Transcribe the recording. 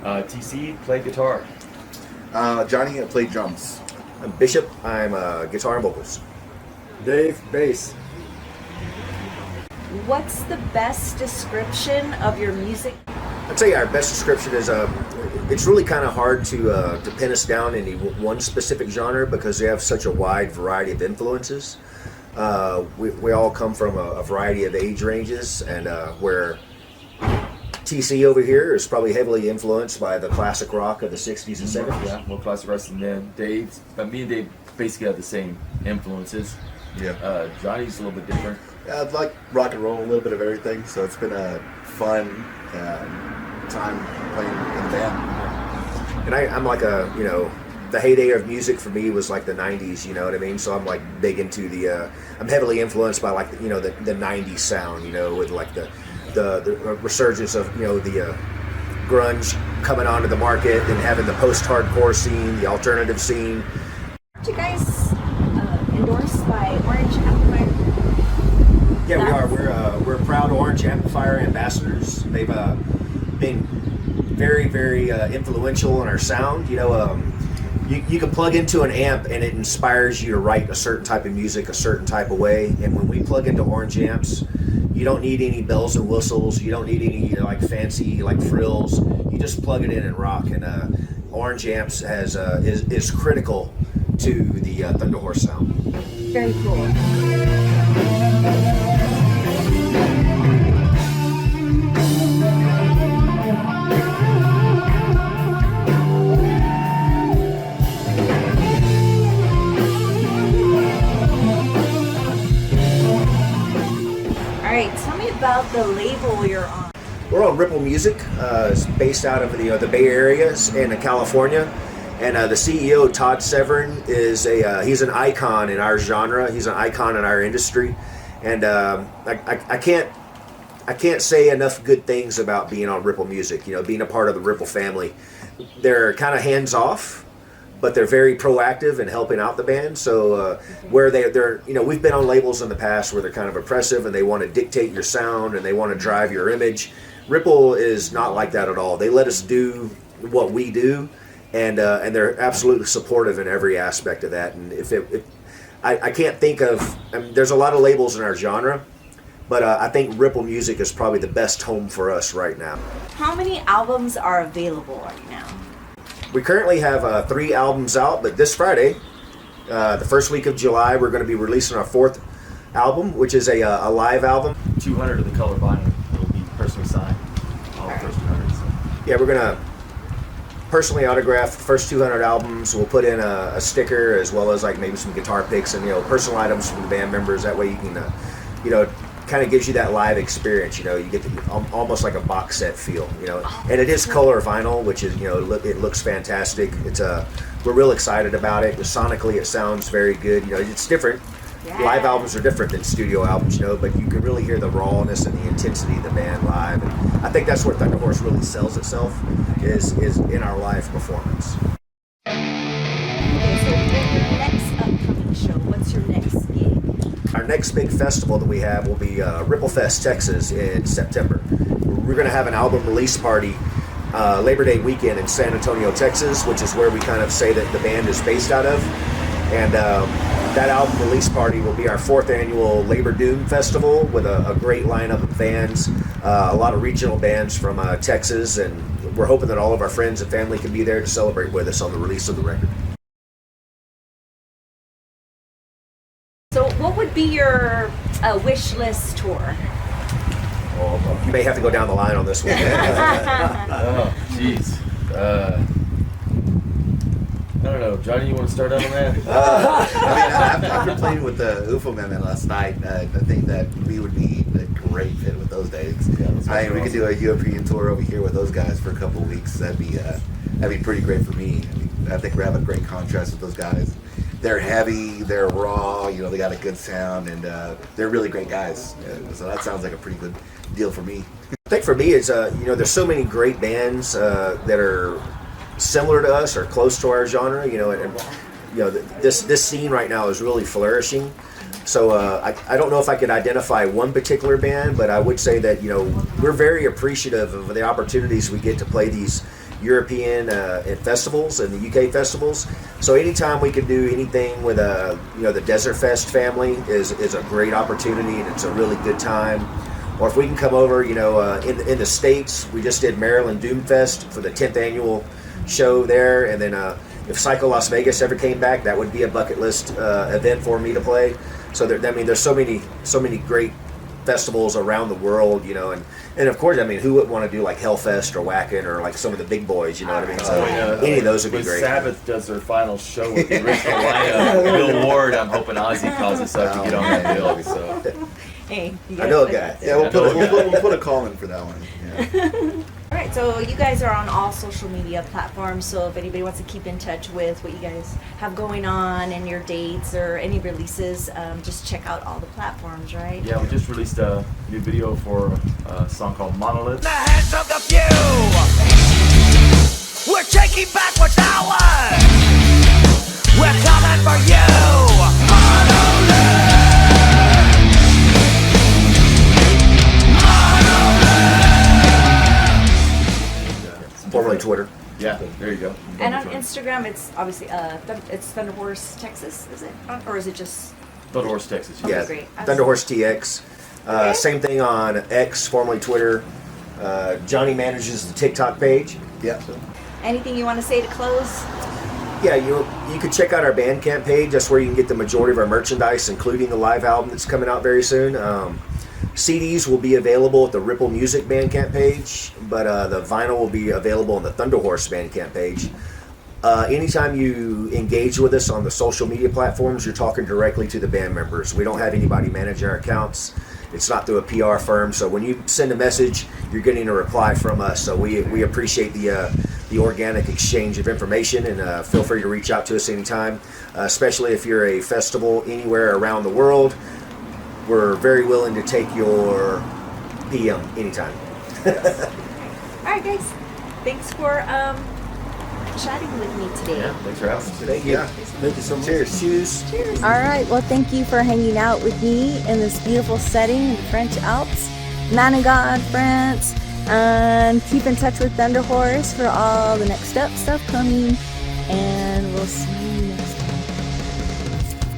TC, play guitar. Johnny, I play drums. I'm Bishop. I'm guitar and vocals. Dave, bass. What's the best description of your music? I'd say our best description is it's really kind of hard to pin us down in one specific genre because we have such a wide variety of influences. We all come from a variety of age ranges, and where TC over here is probably heavily influenced by the classic rock of the 60s and 70s. Yeah, more classic rock than Dave. But me and Dave basically have the same influences. Yeah. Johnny's a little bit different. I like rock and roll, a little bit of everything, so it's been a fun time playing in the band. And I'm like the heyday of music for me was like the 90s, you know what I mean? So I'm like big into I'm heavily influenced by like, the 90s sound, with like the resurgence of, the grunge coming onto the market and having the post-hardcore scene, the alternative scene. Aren't you guys endorsed by Orange Amplifier? Yeah, we are. We're proud Orange Amplifier ambassadors. They've been very, very influential in our sound. You can plug into an amp and it inspires you to write a certain type of music a certain type of way. And when we plug into Orange amps, you don't need any bells and whistles. You don't need any fancy frills. You just plug it in and rock. And Orange amps is critical to the Thunder Horse sound. Very cool. Alright, tell me about the label you're on. We're on Ripple Music. It's based out of the Bay Area in California. And the CEO, Todd Severin, he's an icon in our genre. He's an icon in our industry. And I can't say enough good things about being on Ripple Music, being a part of the Ripple family. They're kind of hands-off, but they're very proactive in helping out the band. So where they're we've been on labels in the past where they're kind of oppressive and they want to dictate your sound and they want to drive your image. Ripple is not like that at all. They let us do what we do, and they're absolutely supportive in every aspect of that. And I can't think of, there's a lot of labels in our genre, but I think Ripple Music is probably the best home for us right now. How many albums are available right now? We currently have 3 albums out, but this Friday, the first week of July, we're going to be releasing our 4th album, which is a live album. 200 of the color vinyl will be personally signed. All the first 200. So. Yeah, we're going to personally autograph the first 200 albums. We'll put in a sticker as well as maybe some guitar picks and personal items from the band members. That way you can kind of gives you that live experience. You get almost like a box set feel. And it is color vinyl, which is it looks fantastic. We're real excited about it. Sonically, it sounds very good. It's different. Yeah. Live albums are different than studio albums, but you can really hear the rawness and the intensity of the band live. And I think that's where Thunder Horse really sells itself is in our live performance. Okay, so your next upcoming show, what's your next gig? Our next big festival that we have will be Ripple Fest, Texas in September. We're going to have an album release party Labor Day weekend in San Antonio, Texas, which is where we kind of say that the band is based out of. And that album release party will be our 4th annual Labor Doom Festival with a great lineup of bands, a lot of regional bands from Texas, and we're hoping that all of our friends and family can be there to celebrate with us on the release of the record. So what would be your wish list tour? Well, you may have to go down the line on this one. Oh, jeez. I don't know. Johnny, you want to start out on that? After playing with the UFO Men last night, I think that we would be a great fit with those days. Yeah, we could do a European tour over here with those guys for a couple of weeks. That'd be pretty great for me. I think we have a great contrast with those guys. They're heavy, they're raw, they got a good sound, and they're really great guys. So that sounds like a pretty good deal for me. I think for me, it's there's so many great bands that are similar to us or close to our genre, this scene right now is really flourishing. So I don't know if I could identify one particular band, but I would say that we're very appreciative of the opportunities we get to play these European at festivals and the UK festivals. So anytime we can do anything with the Desert Fest family is a great opportunity, and it's a really good time. Or if we can come over, in the States, we just did Maryland Doom Fest for the 10th annual show there, and then if Psycho Las Vegas ever came back, that would be a bucket list event for me to play. So there's so many great festivals around the world, and of course, who wouldn't want to do like Hellfest or Wacken or like some of the big boys, you know what I mean? So any of those would be when great. Sabbath does their final show with the original lineup, Bill Ward, I'm hoping Ozzy calls us up to get on that bill. So. Hey, you I know a guys- guy. Yeah, we'll put a call in for that one. Yeah. All right, so you guys are on all social media platforms. So if anybody wants to keep in touch with what you guys have going on and your dates or any releases, just check out all the platforms, right? Yeah, we just released a new video for a song called Monolith. The hands of the few. We're taking back what's ours. We're coming for you. Monolith. Formerly Twitter. Yeah, there you go. And on Instagram, it's obviously it's Thunder Horse Texas, is it? Or is it just? Thunder Horse, Texas. Okay, Yeah, great. Thunder Horse TX. Okay. Same thing on X, formerly Twitter. Johnny manages the TikTok page. Yeah. Anything you want to say to close? Yeah, you could check out our Bandcamp page. That's where you can get the majority of our merchandise, including the live album that's coming out very soon. CDs will be available at the Ripple Music Bandcamp page, but the vinyl will be available on the Thunder Horse Bandcamp page. Anytime you engage with us on the social media platforms, you're talking directly to the band members. We don't have anybody manage our accounts. It's not through a PR firm, so when you send a message, you're getting a reply from us. So we appreciate the organic exchange of information, and feel free to reach out to us anytime, especially if you're a festival anywhere around the world. We're very willing to take your PM anytime. All right, guys. Thanks for chatting with me today. Yeah, thanks for having us. Thank you. Yeah. Thank you so much. Cheers. Cheers. All right. Well, thank you for hanging out with me in this beautiful setting in the French Alps, Manigod, France. And keep in touch with Thunder Horse for all the next stuff coming. And we'll see you